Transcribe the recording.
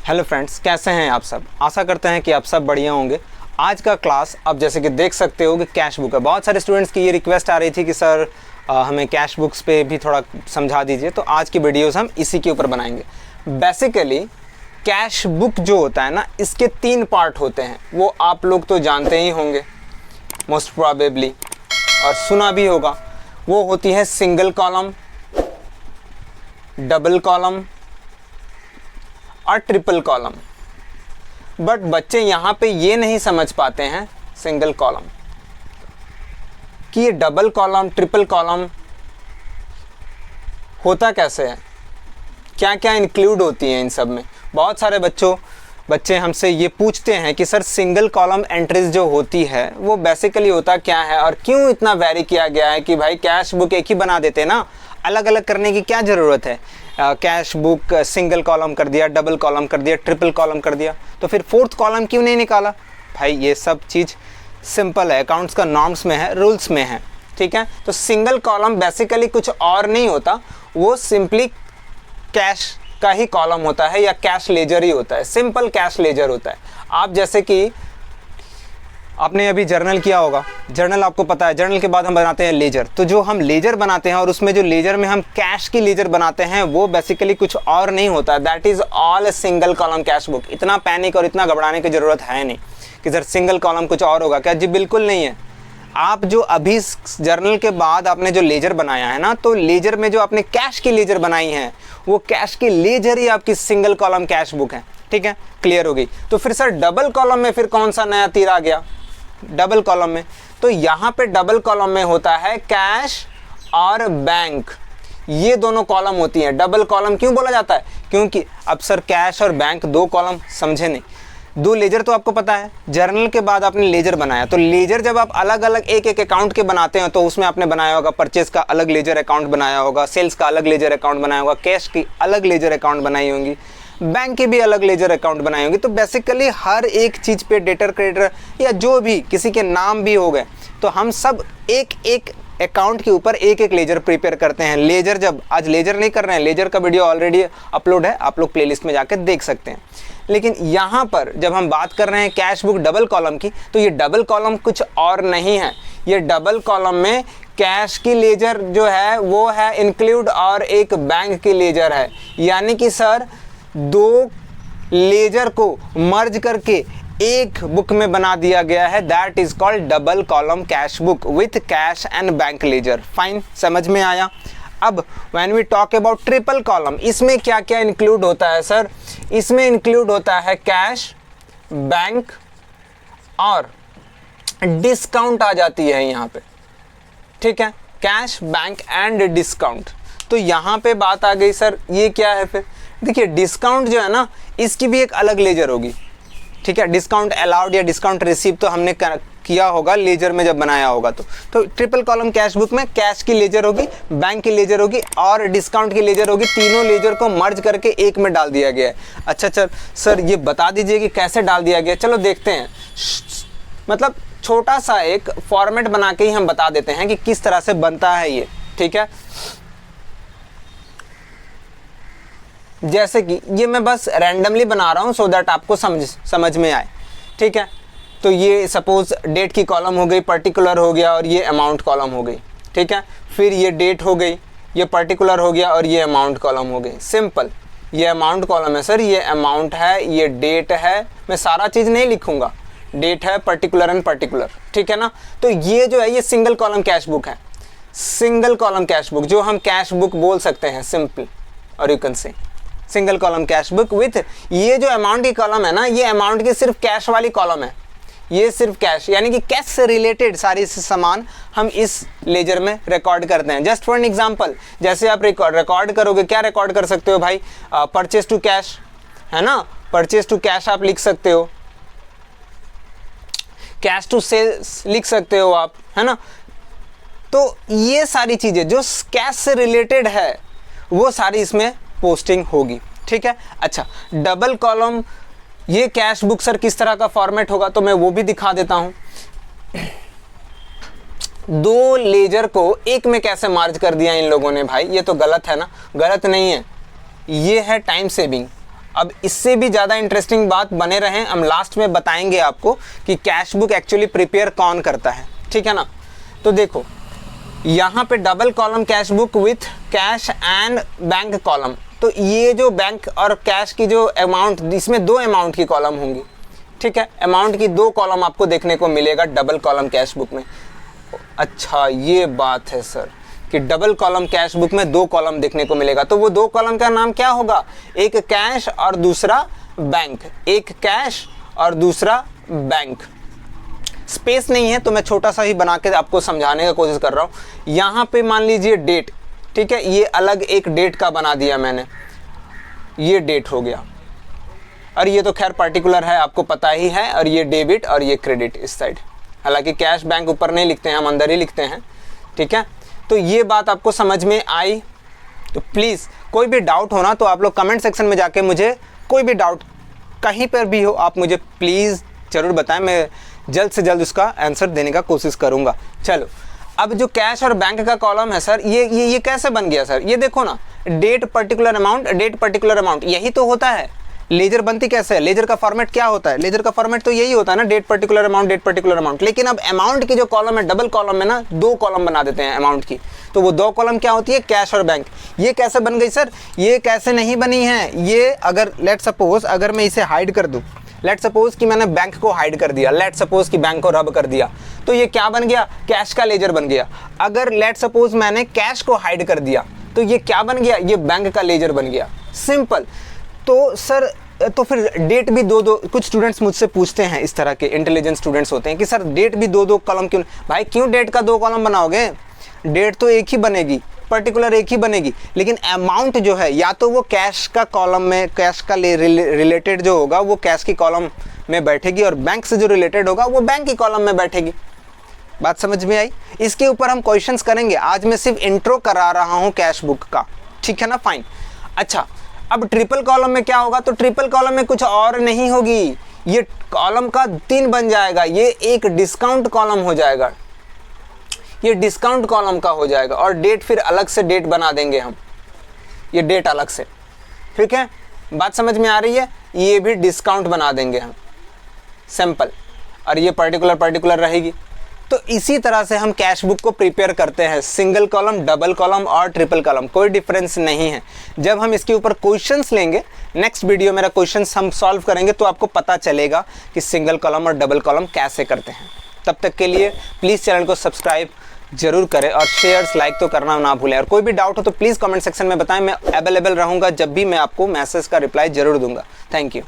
Hello friends, कैसे हैं आप सब। आशा करते हैं कि आप सब बढ़िया होंगे। आज का क्लास आप जैसे कि देख सकते हो कि कैश बुक है। बहुत सारे स्टूडेंट्स की ये रिक्वेस्ट आ रही थी कि सर हमें कैश बुक्स पे भी थोड़ा समझा दीजिए, तो आज की वीडियोस हम इसी के ऊपर बनाएंगे। बेसिकली कैश बुक जो होता है ना, इसके 3 पार्ट होते हैं। वो आप लोग तो जानते ही होंगे मोस्ट प्रोबेबली, और सुना भी होगा। वो होती है सिंगल कॉलम, डबल कॉलम और ट्रिपल कॉलम। बट बच्चे यहाँ पे ये नहीं समझ पाते हैं सिंगल कॉलम कि ये डबल कॉलम ट्रिपल कॉलम होता कैसे है, क्या क्या इंक्लूड होती हैं इन सब में। बहुत सारे बच्चे हमसे ये पूछते हैं कि सर सिंगल कॉलम एंट्रीज जो होती है वो बेसिकली होता क्या है, और क्यों इतना वेरी किया गया है कि भाई कैश बुक एक ही बना देते ना, अलग अलग करने की क्या ज़रूरत है। कैश बुक सिंगल कॉलम कर दिया, डबल कॉलम कर दिया, ट्रिपल कॉलम कर दिया, तो फिर 4th कॉलम क्यों नहीं निकाला। भाई ये सब चीज़ सिंपल है, अकाउंट्स का नॉर्म्स में है, रूल्स में है, ठीक है। तो सिंगल कॉलम बेसिकली कुछ और नहीं होता, वो सिंपली कैश का ही कॉलम होता है या कैश लेजर ही होता है, सिंपल कैश लेजर होता है। आप जैसे कि आपने अभी जर्नल किया होगा, जर्नल आपको पता है, जर्नल के बाद हम बनाते हैं लेजर। तो जो हम लेजर बनाते हैं और उसमें जो लेजर में हम कैश की लेजर बनाते हैं वो बेसिकली कुछ और नहीं होता, that is all single column cash book. इतना पैनिक और इतना घबराने की ज़रूरत है नहीं कि सर सिंगल कॉलम कुछ और होगा क्या। जी बिल्कुल नहीं है। आप जो अभी जर्नल के बाद आपने जो लेजर बनाया है ना, तो लेजर में जो आपने कैश की लेजर बनाई है वो कैश की लेजर ही आपकी सिंगल कॉलम कैश बुक है, ठीक है। क्लियर हो गई। तो फिर सर डबल कॉलम में फिर कौन सा नया तीर आ गया डबल कॉलम में। तो यहाँ पे डबल कॉलम में होता है कैश और बैंक, ये दोनों कॉलम होती हैं। डबल कॉलम क्यों बोला जाता है, क्योंकि अब सर कैश और बैंक 2 कॉलम समझे नहीं। 2 लेजर तो आपको पता है, जर्नल के बाद आपने लेजर बनाया, तो लेजर जब आप अलग अलग एक एक अकाउंट के बनाते हैं तो उसमें आपने बनाया होगा परचेज का अलग लेजर अकाउंट बनाया होगा, सेल्स का अलग लेजर अकाउंट बनाया होगा, कैश की अलग लेजर अकाउंट बनाई होंगी, बैंक की भी अलग लेजर अकाउंट बनाई होंगी। तो बेसिकली हर एक चीज़ पे डेटर क्रेडिटर या जो भी किसी के नाम भी हो गए, तो हम सब एक एक अकाउंट के ऊपर एक एक लेजर प्रिपेयर करते हैं। लेजर जब आज लेजर नहीं कर रहे हैं, लेजर का वीडियो ऑलरेडी अपलोड है, आप लोग प्लेलिस्ट में जाकर देख सकते हैं। लेकिन यहाँ पर जब हम बात कर रहे हैं कैश बुक डबल कॉलम की, तो ये डबल कॉलम कुछ और नहीं है। ये डबल कॉलम में कैश की लेजर जो है वो है इंक्लूड और एक बैंक की लेजर है, यानी कि सर 2 लेजर को मर्ज करके एक बुक में बना दिया गया है, that is called double column cash book with cash and bank ledger. Fine, समझ में आया। अब when we talk about triple column, इसमें क्या क्या इंक्लूड होता है सर। इसमें इंक्लूड होता है कैश, बैंक और डिस्काउंट आ जाती है यहाँ पे, ठीक है। Cash, bank and discount. तो यहाँ पे बात आ गई सर, ये क्या है फिर। देखिए डिस्काउंट जो है ना, इसकी भी एक अलग लेजर होगी, ठीक है। डिस्काउंट अलाउड या डिस्काउंट रिसीव तो हमने किया होगा लेजर में जब बनाया होगा। तो ट्रिपल कॉलम कैश बुक में कैश की लेजर होगी, बैंक की लेजर होगी और डिस्काउंट की लेजर होगी। तीनों लेजर को मर्ज करके एक में डाल दिया गया है। अच्छा सर ये बता दीजिए कि कैसे डाल दिया गया। चलो देखते हैं, मतलब छोटा सा एक फॉर्मेट बना के ही हम बता देते हैं कि किस तरह से बनता है ये, ठीक है। जैसे कि ये मैं बस रैंडमली बना रहा हूँ सो दैट आपको समझ में आए, ठीक है। तो ये सपोज डेट की कॉलम हो गई, पर्टिकुलर हो गया और ये अमाउंट कॉलम हो गई, ठीक है। फिर ये डेट हो गई, ये पर्टिकुलर हो गया और ये अमाउंट कॉलम हो गई। सिंपल, ये अमाउंट कॉलम है सर, ये अमाउंट है, ये डेट है। मैं सारा चीज़ नहीं लिखूंगा, डेट है, पर्टिकुलर एंड पर्टिकुलर, ठीक है ना। तो ये जो है ये सिंगल कॉलम कैश बुक है, सिंगल कॉलम कैश बुक जो हम कैश बुक बोल सकते हैं सिंपल, और you can say single column cash book with ये जो अमाउंट की कॉलम है ना, ये अमाउंट की सिर्फ कैश वाली कॉलम है। ये सिर्फ कैश, यानी कि कैश से रिलेटेड सारी सामान हम इस लेजर में रिकॉर्ड करते हैं। जस्ट फॉर एन एग्जांपल, जैसे आप रिकॉर्ड करोगे, क्या रिकॉर्ड कर सकते हो भाई, परचेज टू कैश है ना, परचेज टू कैश आप लिख सकते हो, कैश टू सेल्स लिख सकते हो आप, है ना। तो ये सारी चीज़ें जो कैश से रिलेटेड है वो सारी इसमें पोस्टिंग होगी, ठीक है। अच्छा डबल कॉलम ये कैश बुक सर किस तरह का फॉर्मेट होगा, तो मैं वो भी दिखा देता हूं। 2 लेजर को एक में कैसे मार्ज कर दिया इन लोगों ने भाई, ये तो गलत है ना। गलत नहीं है, ये है टाइम सेविंग। अब इससे भी ज़्यादा इंटरेस्टिंग बात बने रहें, हम लास्ट में बताएंगे आपको कि कैश बुक एक्चुअली प्रिपेयर कौन करता है, ठीक है ना। तो देखो यहाँ पे double column cash book with cash and bank column, तो ये जो बैंक और कैश की जो अमाउंट, इसमें 2 अमाउंट की कॉलम होंगी, ठीक है। अमाउंट की 2 कॉलम आपको देखने को मिलेगा डबल कॉलम कैश बुक में। अच्छा ये बात है सर कि डबल कॉलम कैश बुक में 2 कॉलम देखने को मिलेगा, तो वो 2 कॉलम का नाम क्या होगा? एक कैश और दूसरा बैंक, एक कैश और दूसरा बैंक। स्पेस नहीं है तो मैं छोटा सा ही बना के आपको समझाने का कोशिश कर रहा हूँ। यहाँ पे मान लीजिए डेट, ठीक है, ये अलग एक डेट का बना दिया मैंने, ये डेट हो गया, और ये तो खैर पर्टिकुलर है, आपको पता ही है, और ये डेबिट और ये क्रेडिट इस साइड। हालांकि कैश बैंक ऊपर नहीं लिखते हैं, हम अंदर ही लिखते हैं, ठीक है। तो ये बात आपको समझ में आई? तो प्लीज़ कोई भी डाउट हो ना तो आप लोग कमेंट सेक्शन में जाके मुझे कोई भी डाउट कहीं पर भी हो आप मुझे प्लीज़ ज़रूर बताएं, मैं जल्द से जल्द उसका आंसर देने का कोशिश करूँगा। चलो अब जो कैश और बैंक का कॉलम है सर, ये कैसे बन गया सर? ये देखो ना, date particular amount, date particular amount, यही तो होता है। लेजर बनती कैसे है? लेजर का फॉर्मेट क्या होता है? लेजर का फॉर्मेट तो यही होता है ना, date particular amount, date particular amount. लेकिन अब अमाउंट की जो कॉलम है डबल कॉलम में ना 2 कॉलम बना देते हैं अमाउंट की, तो वो 2 कॉलम क्या होती है? कैश और बैंक। ये कैसे बन गई सर? ये कैसे नहीं बनी है, ये अगर लेट सपोज अगर मैं इसे हाइड कर दूँ, लेट सपोज कि मैंने बैंक को हाइड कर दिया, लेट सपोज कि बैंक को रब कर दिया, तो ये क्या बन गया? कैश का लेजर बन गया। अगर लेट सपोज मैंने कैश को हाइड कर दिया तो ये क्या बन गया? ये बैंक का लेजर बन गया। सिंपल। तो सर तो फिर डेट भी 2-2, कुछ स्टूडेंट्स मुझसे पूछते हैं, इस तरह के इंटेलिजेंट स्टूडेंट्स होते हैं कि सर डेट भी 2-2 कॉलम क्यों? भाई क्यों डेट का 2 कॉलम बनाओगे? डेट तो एक ही बनेगी, पर्टिकुलर एक ही बनेगी, लेकिन अमाउंट जो है या तो वो कैश का कॉलम में, कैश का रिलेटेड जो होगा वो कैश की कॉलम में बैठेगी, और बैंक से जो रिलेटेड होगा वो बैंक की कॉलम में बैठेगी। बात समझ में आई? इसके ऊपर हम क्वेश्चंस करेंगे, आज मैं सिर्फ इंट्रो करा रहा हूँ कैश बुक का, ठीक है ना, फाइन। अच्छा अब ट्रिपल कॉलम में क्या होगा? तो ट्रिपल कॉलम में कुछ और नहीं होगी, ये कॉलम का 3 बन जाएगा, ये एक डिस्काउंट कॉलम हो जाएगा, ये डिस्काउंट कॉलम का हो जाएगा, और डेट फिर अलग से डेट बना देंगे हम, ये डेट अलग से, ठीक है। बात समझ में आ रही है? ये भी डिस्काउंट बना देंगे हम, सिंपल, और ये पर्टिकुलर रहेगी। तो इसी तरह से हम कैश बुक को प्रिपेयर करते हैं, सिंगल कॉलम, डबल कॉलम और ट्रिपल कॉलम, कोई डिफरेंस नहीं है। जब हम इसके ऊपर क्वेश्चंस लेंगे, नेक्स्ट वीडियो मेरा क्वेश्चंस हम सॉल्व करेंगे, तो आपको पता चलेगा कि सिंगल कॉलम और डबल कॉलम कैसे करते हैं। तब तक के लिए प्लीज़ चैनल को सब्सक्राइब जरूर करें, और शेयर्स लाइक तो करना ना भूलें, और कोई भी डाउट हो तो प्लीज़ कमेंट सेक्शन में बताएं, मैं अवेलेबल रहूँगा, जब भी मैं आपको मैसेज का रिप्लाई जरूर दूंगा। Thank you.